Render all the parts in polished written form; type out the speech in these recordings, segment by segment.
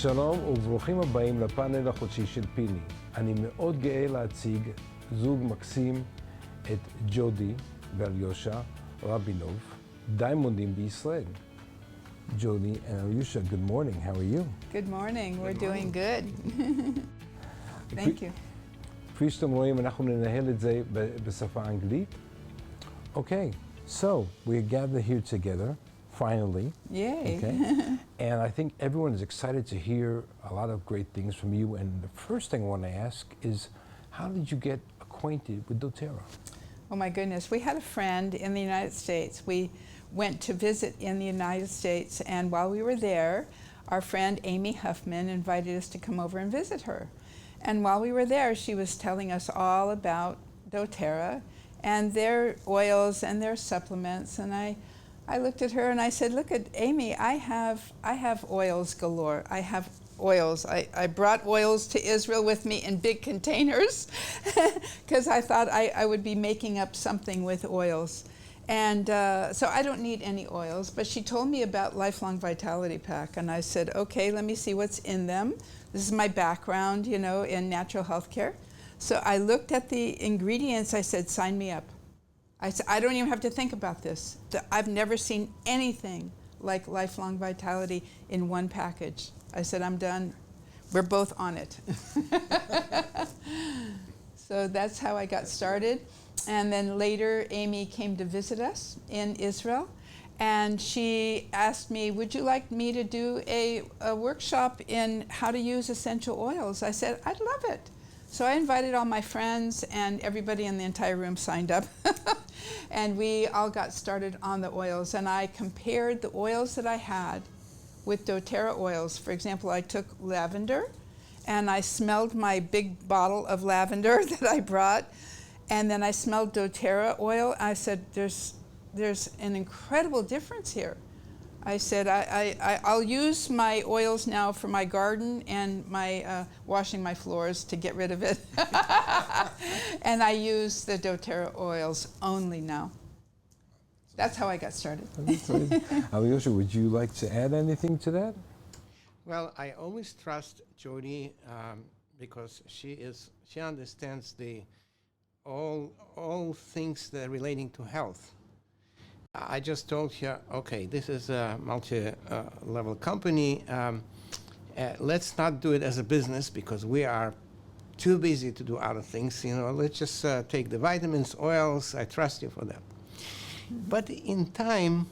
שלום וברוכים הבאים לפאנל החודשי של פיני. אני מאוד גאה להציג זוג מקסים, את ג'ודי ואליושה, רבינוב, דאימונדים בישראל. Jody and Aliosha, good morning. How are you? Good morning. We're doing good. Thank you. כפי שאתם רואים, אנחנו ננהל את זה בשפה האנגלית. Okay, so we're gathered here together, finally. Yay. Okay? And I think everyone is excited to hear a lot of great things from you. And the first thing I want to ask is, how did you get acquainted with dōTERRA? Oh my goodness. We had a friend in the United States. We went to visit in the United States, and while we were there, our friend Amy Huffman invited us to come over and visit her. And while we were there, she was telling us all about dōTERRA and their oils and their supplements. And I looked at her and I said, "Look at Amy, I have oils galore. I have oils. I brought oils to Israel with me in big containers because I thought I would be making up something with oils. And so I don't need any oils, but she told me about Lifelong Vitality Pack, and I said, okay, let me see what's in them. This is my background, you know, in natural health care. So I looked at the ingredients. I said, sign me up. I said, I don't even have to think about this. I've never seen anything like Lifelong Vitality in one package. I said, I'm done. We're both on it. So that's how I got started. And then later, Amy came to visit us in Israel, and she asked me, would you like me to do a workshop in how to use essential oils? I said, I'd love it. So I invited all my friends, and everybody in the entire room signed up. And we all got started on the oils, and I compared the oils that I had with dōTERRA oils. For example, I took lavender, and I smelled my big bottle of lavender that I brought, and then I smelled dōTERRA oil. I said, there's an incredible difference here. I said, I'll use my oils now for my garden and my washing my floors to get rid of it. And I use the dōTERRA oils only now. That's how I got started. Aliosha, would you like to add anything to that? Well, I always trust Jody because she understands all things that are relating to health. I just told her, okay, this is a multi-level company. Let's not do it as a business because we are too busy to do other things. You know, let's just take the vitamins, oils. I trust you for that. But in time,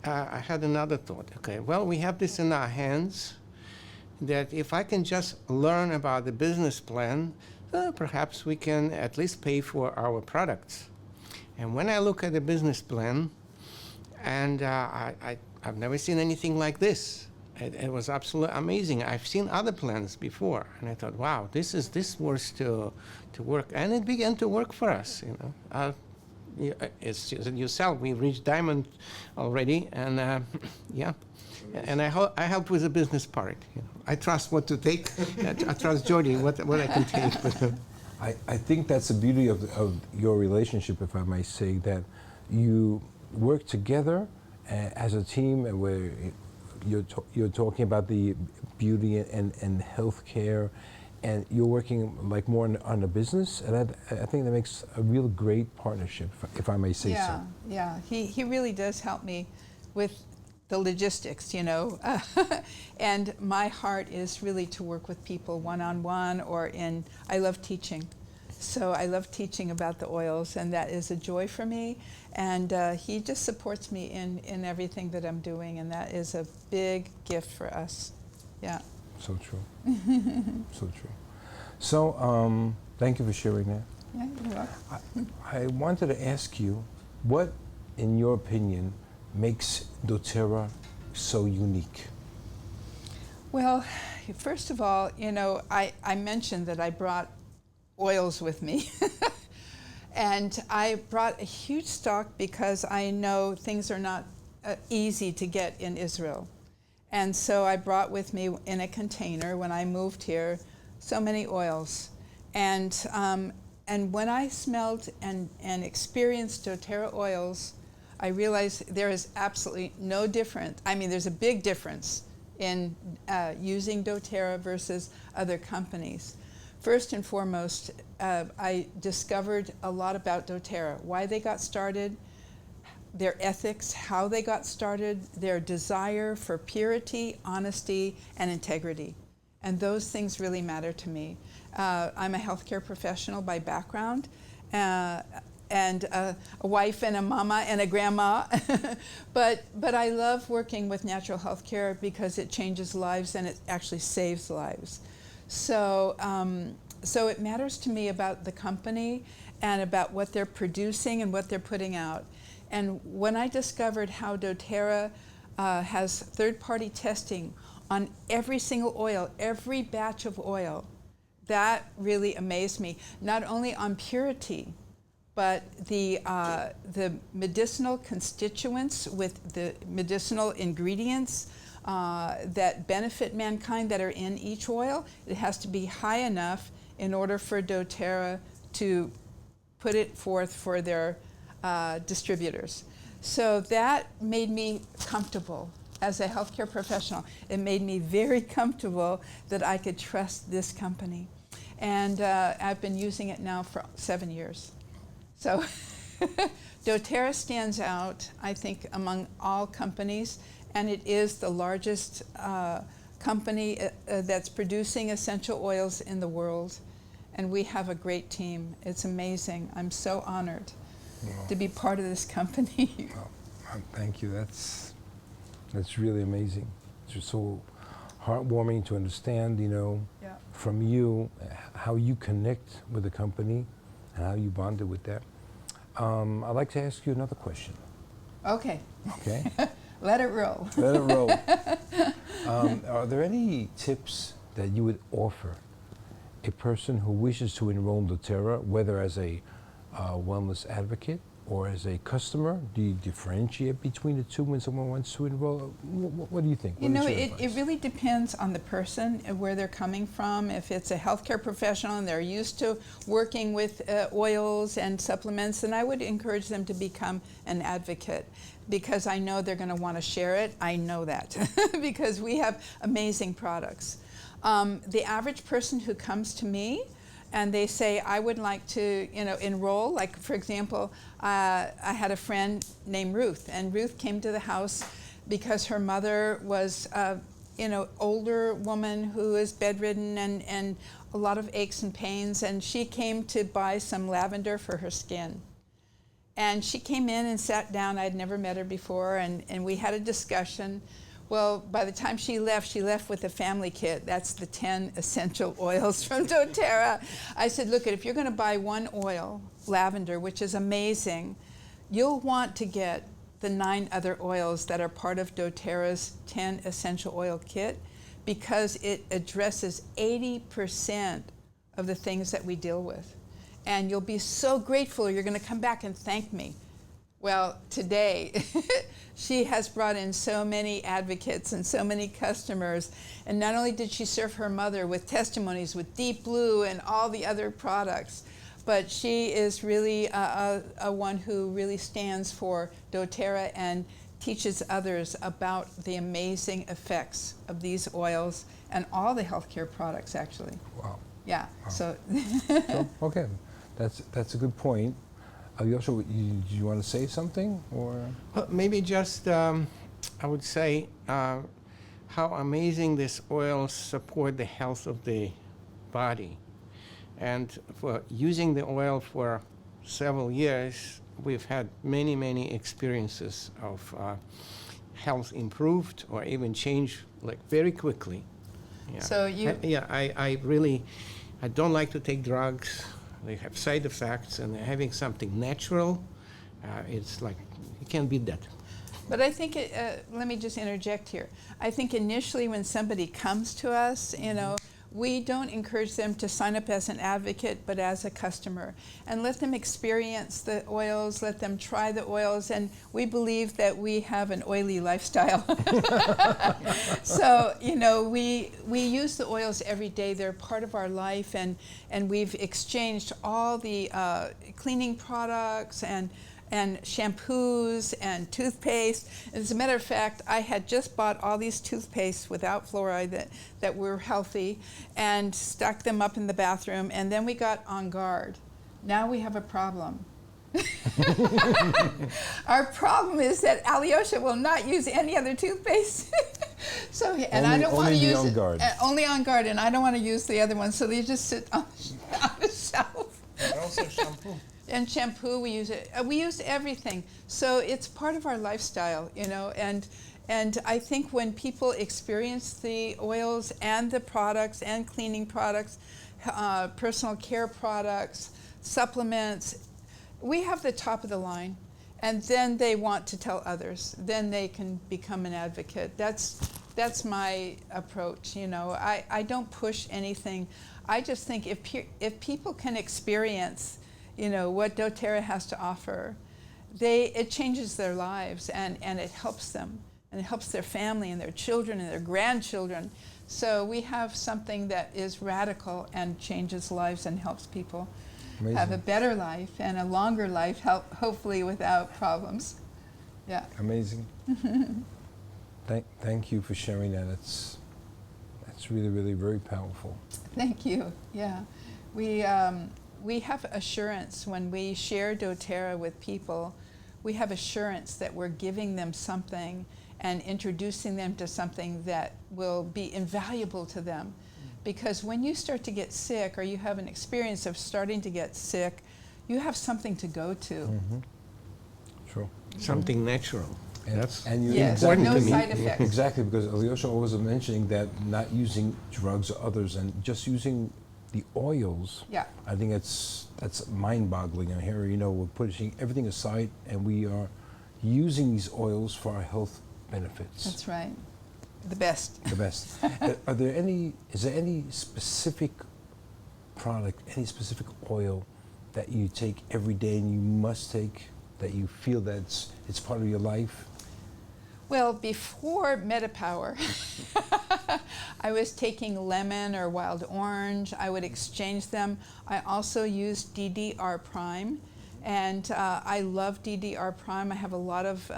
I had another thought. Okay, well, we have this in our hands. That if I can just learn about the business plan, perhaps we can at least pay for our products. And when I look at the business plan, and I've never seen anything like this. It was absolutely amazing. I've seen other plans before, and I thought, wow, this was to work, and it began to work for us. You know, it's yourself. We've reached Diamond already, and yeah. And I help with the business part. You know. I trust what to take. I trust Jody what I can take. I think that's the beauty of your relationship, if I may say, that you work together as a team, and where you're talking about the beauty and health care, and you're working like more on the business, and I think that makes a real great partnership, if I may say so. Yeah, he really does help me with the logistics, you know. And my heart is really to work with people one-on-one or I love teaching. So I love teaching about the oils, and that is a joy for me. And he just supports me in everything that I'm doing, and that is a big gift for us. Yeah. So true. So true. So thank you for sharing that. Yeah, you're welcome. I wanted to ask you, what, in your opinion, makes dōTERRA so unique? Well, first of all, you know, I mentioned that I brought oils with me. And I brought a huge stock because I know things are not easy to get in Israel. And so I brought with me in a container when I moved here so many oils. And when I smelled and experienced dōTERRA oils, I realized there is absolutely no difference. I mean, there's a big difference in using doTERRA versus other companies. First and foremost, I discovered a lot about doTERRA, why they got started, their ethics, how they got started, their desire for purity, honesty, and integrity. And those things really matter to me. I'm a healthcare professional by background, and a wife and a mama and a grandma. but I love working with natural healthcare because it changes lives and it actually saves lives. So, so it matters to me about the company and about what they're producing and what they're putting out. And when I discovered how doTERRA has third-party testing on every single oil, every batch of oil, that really amazed me. Not only on purity, but the medicinal constituents with the medicinal ingredients that benefit mankind that are in each oil. It has to be high enough in order for doTERRA to put it forth for their distributors. So that made me comfortable as a healthcare professional. It made me very comfortable that I could trust this company. And I've been using it now for 7 years. So doTERRA stands out, I think, among all companies, and it is the largest company that's producing essential oils in the world. And we have a great team. It's amazing. I'm so honored to be part of this company. Well, thank you. That's really amazing. It's just so heartwarming to understand, you know, from you how you connect with the company and how you bonded with that. I'd like to ask you another question. Okay. Okay. Let it roll. Let it roll. Are there any tips that you would offer a person who wishes to enroll in doTERRA, whether as a wellness advocate or as a customer? Do you differentiate between the two when someone wants to enroll? What do you think? You know, it really depends on the person and where they're coming from. If it's a healthcare professional and they're used to working with oils and supplements, then I would encourage them to become an advocate, because I know they're going to want to share it. I know that because we have amazing products. The average person who comes to me and they say, I would like to, you know, enroll. Like, for example, I had a friend named Ruth, and Ruth came to the house because her mother was, you know, older woman who is bedridden and a lot of aches and pains, and she came to buy some lavender for her skin. And she came in and sat down. I'd never met her before, and we had a discussion. Well, by the time she left with a family kit. That's the 10 essential oils from doTERRA. I said, look, if you're going to buy one oil, lavender, which is amazing, you'll want to get the 9 other oils that are part of doTERRA's 10 essential oil kit, because it addresses 80% of the things that we deal with. And you'll be so grateful. You're going to come back and thank me. Well, today, she has brought in so many advocates and so many customers. And not only did she serve her mother with testimonies with Deep Blue and all the other products, but she is really a one who really stands for doTERRA and teaches others about the amazing effects of these oils and all the healthcare products, actually. Wow. Yeah. Wow. So okay, that's a good point. Alyosha, do you want to say something, or? Well, maybe just I would say how amazing these oils support the health of the body. And for using the oil for several years, we've had many, many experiences of health improved or even changed, like, very quickly. Yeah. So you... I don't like to take drugs. They have side effects, and having something natural, it's like, you can't beat that. But I think, let me just interject here. I think initially when somebody comes to us, you know, we don't encourage them to sign up as an advocate, but as a customer. And let them experience the oils, let them try the oils, and we believe that we have an oily lifestyle. So, you know, we use the oils every day. They're part of our life, and we've exchanged all the cleaning products and and shampoos and toothpaste. As a matter of fact, I had just bought all these toothpastes without fluoride that were healthy and stuck them up in the bathroom, and then we got on guard. Now we have a problem. Our problem is that Alyosha will not use any other toothpaste. So, and I don't want to use it. Only on guard, and I don't want to use the other ones, so they just sit on the shelf. And also shampoo. And shampoo, we use it. We use everything. So it's part of our lifestyle, you know. And I think when people experience the oils and the products and cleaning products, personal care products, supplements, we have the top of the line. And then they want to tell others. Then they can become an advocate. That's my approach, you know. I don't push anything. I just think if people can experience, you know, what dōTERRA has to offer, it changes their lives and it helps them. And it helps their family and their children and their grandchildren. So we have something that is radical and changes lives and helps people have a better life and a longer life, hopefully without problems. Yeah. Amazing. Thank you for sharing that. That's really, really very powerful. Thank you. Yeah. We have assurance when we share dōTERRA with people. We have assurance that we're giving them something and introducing them to something that will be invaluable to them. Because when you start to get sick, or you have an experience of starting to get sick, you have something to go to. Mm-hmm. True. Something natural. And you yes, exactly, no side effects. Exactly, because Alyosha always was mentioning that not using drugs or others and just using the oils. Yeah. I think that's mind-boggling. And here, you know, we're putting everything aside and we are using these oils for our health benefits. That's right. The best. The best. Is there any specific product, any specific oil that you take every day and you must take, that you feel that it's part of your life? Well, before MetaPower, I was taking lemon or wild orange. I would exchange them. I also used DDR Prime, and I love DDR Prime. I have a lot of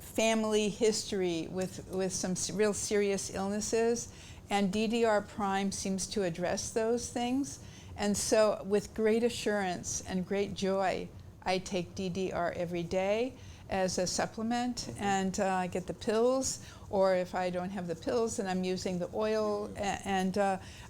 family history with some real serious illnesses, and DDR Prime seems to address those things. And so with great assurance and great joy, I take DDR every day as a supplement, and I get the pills, or if I don't have the pills, then I'm using the oil, and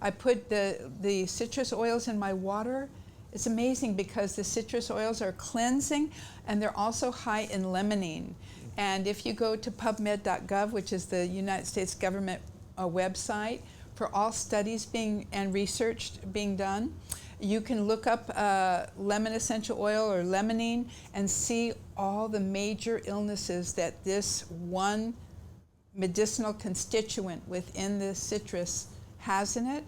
I put the citrus oils in my water. It's amazing because the citrus oils are cleansing, and they're also high in limonene. And if you go to PubMed.gov, which is the United States government website, for all studies and research being done, you can look up lemon essential oil or limonene and see all the major illnesses that this one medicinal constituent within the citrus has in it.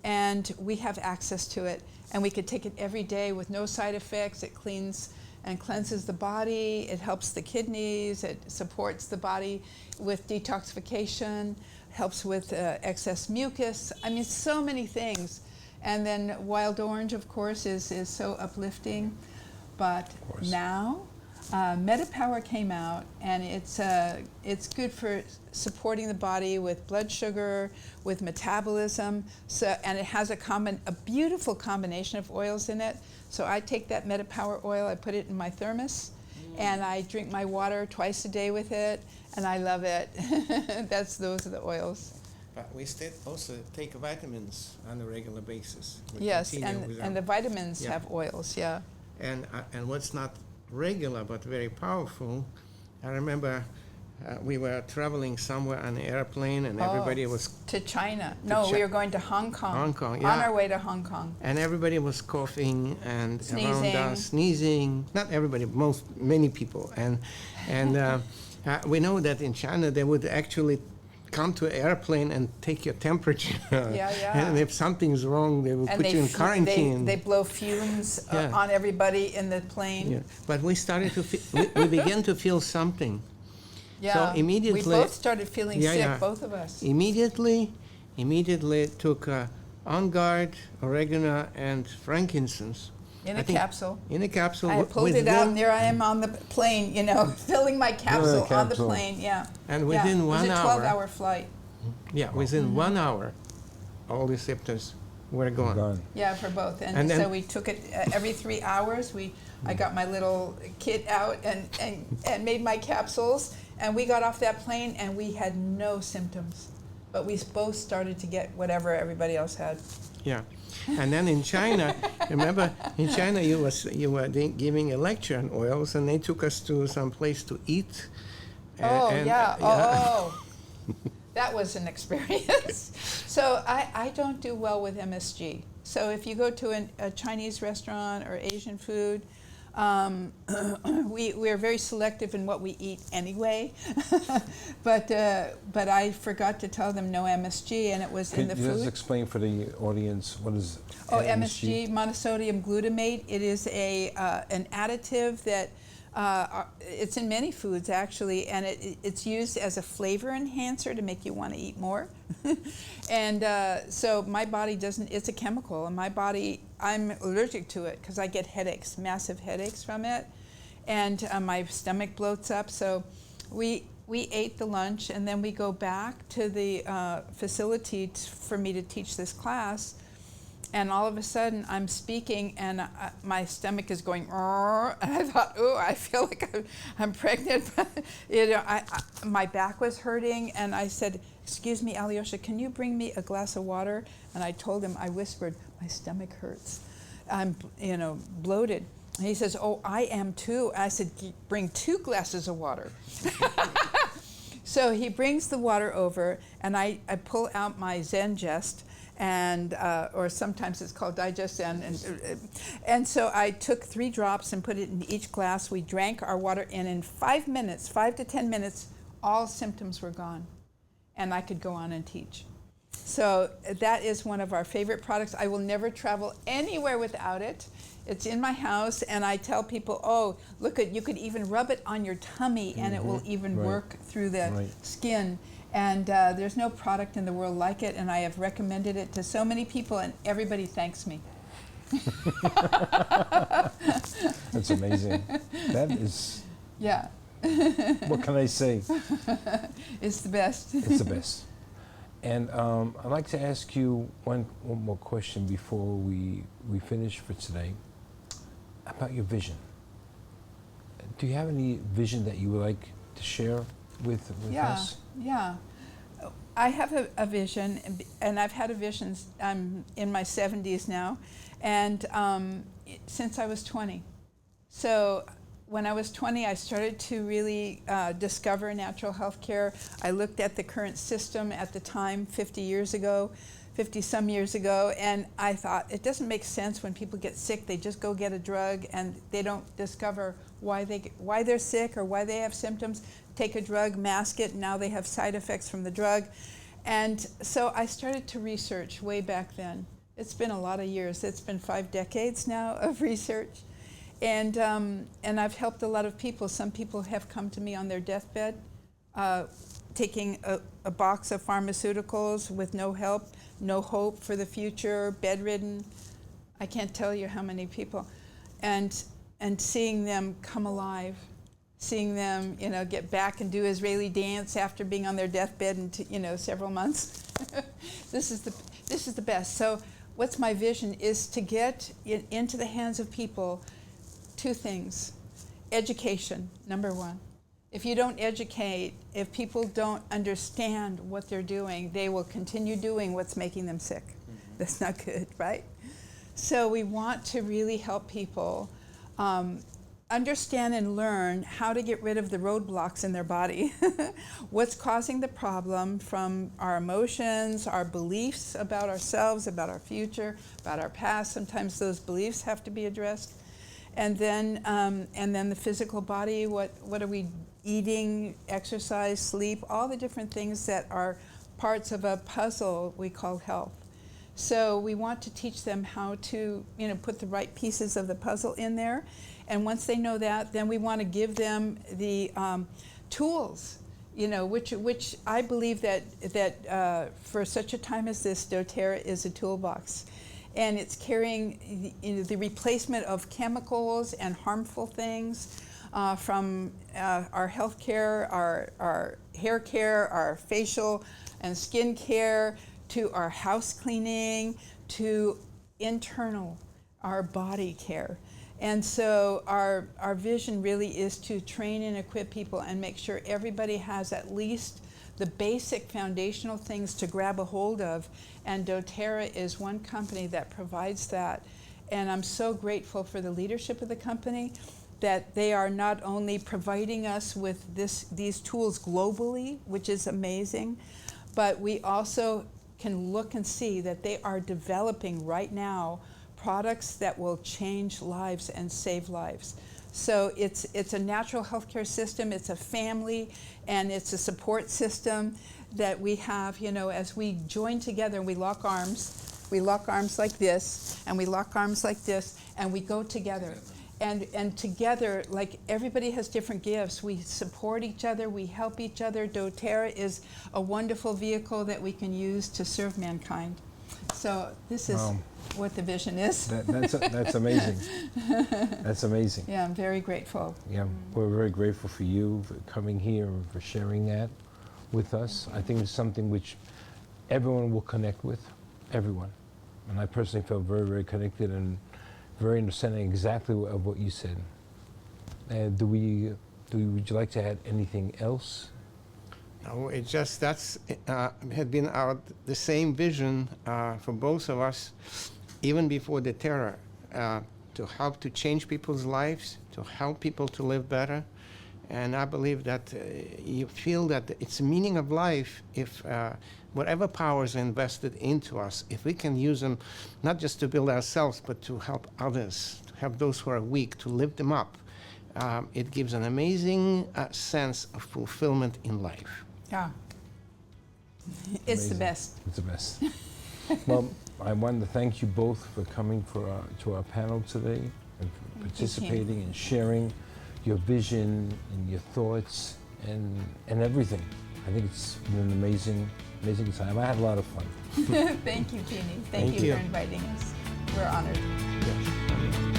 And we have access to it. And we could take it every day with no side effects. It cleans and cleanses the body. It helps the kidneys. It supports the body with detoxification, helps with excess mucus. I mean, so many things. And then wild orange, of course, is so uplifting. But now, MetaPower came out, and it's good for supporting the body with blood sugar, with metabolism. So, and it has a beautiful combination of oils in it. So I take that MetaPower oil, I put it in my thermos, and I drink my water twice a day with it, and I love it. Those are the oils. But we also take vitamins on a regular basis. Yes, and the vitamins have oils, yeah. And what's not regular but very powerful, I remember we were traveling somewhere on an airplane, and everybody was... To China. We were going to Hong Kong. Hong Kong, yeah. On our way to Hong Kong. And everybody was coughing and sneezing. Around us, sneezing. Not everybody, many people. And we know that in China they would actually come to an airplane and take your temperature. And if something's wrong, they will put you in quarantine. They blow fumes on everybody in the plane. Yeah. But we started to we began to feel something. Yeah, so immediately, we both started feeling sick, both of us. Immediately took On Guard, oregano, and frankincense, In I a think capsule. In a capsule. I pulled it out, and there I am on the plane, you know, filling my capsule on the plane. Yeah. And within 1 hour. It was a 12-hour flight. Yeah, within 1 hour, all the symptoms were gone. Yeah, for both. And then, so we took it every 3 hours. I got my little kit out and made my capsules, and we got off that plane and we had no symptoms. But we both started to get whatever everybody else had. Yeah. And then in China, remember, in China you were giving a lecture on oils, and they took us to some place to eat. That was an experience. So I don't do well with MSG. So if you go to a Chinese restaurant or Asian food, we are very selective in what we eat anyway. but I forgot to tell them no MSG, and it was in the food. Could you just explain for the audience what is MSG, monosodium glutamate. It is an additive that it's in many foods actually, and it's used as a flavor enhancer to make you want to eat more. And so my body doesn't, it's a chemical, and my body, I'm allergic to it because I get headaches, massive headaches from it, and my stomach bloats up. So we ate the lunch, and then we go back to the facility for me to teach this class. And all of a sudden, I'm speaking, and my stomach is going, and I thought, oh, I feel like I'm pregnant. My back was hurting, and I said, excuse me, Alyosha, can you bring me a glass of water? And I told him, I whispered, my stomach hurts. I'm, bloated. And he says, oh, I am too. I said, bring 2 glasses of water. So he brings the water over, and I pull out my Zengest, and or sometimes it's called Digesten, and so I took 3 drops and put it in each glass. We drank our water, and in 5 minutes, 5 to 10 minutes, all symptoms were gone, and I could go on and teach. So that is one of our favorite products. I will never travel anywhere without it. It's in my house, and I tell people, oh, look, you could even rub it on your tummy, and it will even work through the skin. And there's no product in the world like it, and I have recommended it to so many people, and everybody thanks me. That's amazing. That is... Yeah. What can I say? It's the best. It's the best. And I'd like to ask you one more question before we finish for today about your vision. Do you have any vision that you would like to share with us? Yeah. I have a vision, and I've had a vision. I'm in my 70s now, and since I was 20. So when I was 20, I started to really discover natural health care. I looked at the current system at the time, 50 some years ago, and I thought, it doesn't make sense when people get sick, they just go get a drug, and they don't discover why they're sick or why they have symptoms. Take a drug, mask it, and now they have side effects from the drug. And so I started to research way back then. It's been a lot of years. It's been 5 decades now of research. And I've helped a lot of people. Some people have come to me on their deathbed, taking a box of pharmaceuticals with no help, no hope for the future, bedridden. I can't tell you how many people. And seeing them come alive, seeing them, get back and do Israeli dance after being on their deathbed in, several months. This is the best. So what's my vision is to get into the hands of people 2 things. Education, number 1. If you don't educate, if people don't understand what they're doing, they will continue doing what's making them sick. That's not good, right? So we want to really help people understand and learn how to get rid of the roadblocks in their body. What's causing the problem from our emotions, our beliefs about ourselves, about our future, about our past. Sometimes those beliefs have to be addressed. And then the physical body, what are we eating, exercise, sleep, all the different things that are parts of a puzzle we call health. So we want to teach them how to, put the right pieces of the puzzle in there. And once they know that, then we want to give them the tools, which I believe that for such a time as this, dōTERRA is a toolbox. and it's carrying the replacement of chemicals and harmful things from our health care, our hair care, our facial and skin care, to our house cleaning, to internal, our body care. And so our vision really is to train and equip people and make sure everybody has at least the basic foundational things to grab a hold of. And dōTERRA is one company that provides that. And I'm so grateful for the leadership of the company, that they are not only providing us with these tools globally, which is amazing, but we also can look and see that they are developing right now products that will change lives and save lives. So it's a natural healthcare system, it's a family, and it's a support system that we have, you know, as we join together and we lock arms like this, and we lock arms like this, and we go together. And together, like, everybody has different gifts. We support each other, we help each other. dōTERRA is a wonderful vehicle that we can use to serve mankind. So this is what the vision is. That's amazing. That's amazing. Yeah, I'm very grateful. Yeah, we're very grateful for you for coming here and for sharing that with us. I think it's something which everyone will connect with, everyone. And I personally felt very, very connected and very understanding exactly of what you said. Would you like to add anything else? No, it just had been the same vision for both of us, even before dōTERRA, to help to change people's lives, to help people to live better. And I believe that you feel that it's the meaning of life if whatever powers are invested into us, if we can use them not just to build ourselves, but to help others, to help those who are weak, to lift them up, it gives an amazing sense of fulfillment in life. Yeah. It's Amazing. the best. It's the best. Well, I wanted to thank you both for coming to our panel today and for participating and sharing your vision and your thoughts and everything. I think it's been an amazing time. I had a lot of fun. Thank you, פיני. Thank you for inviting us. We're honored. Yes.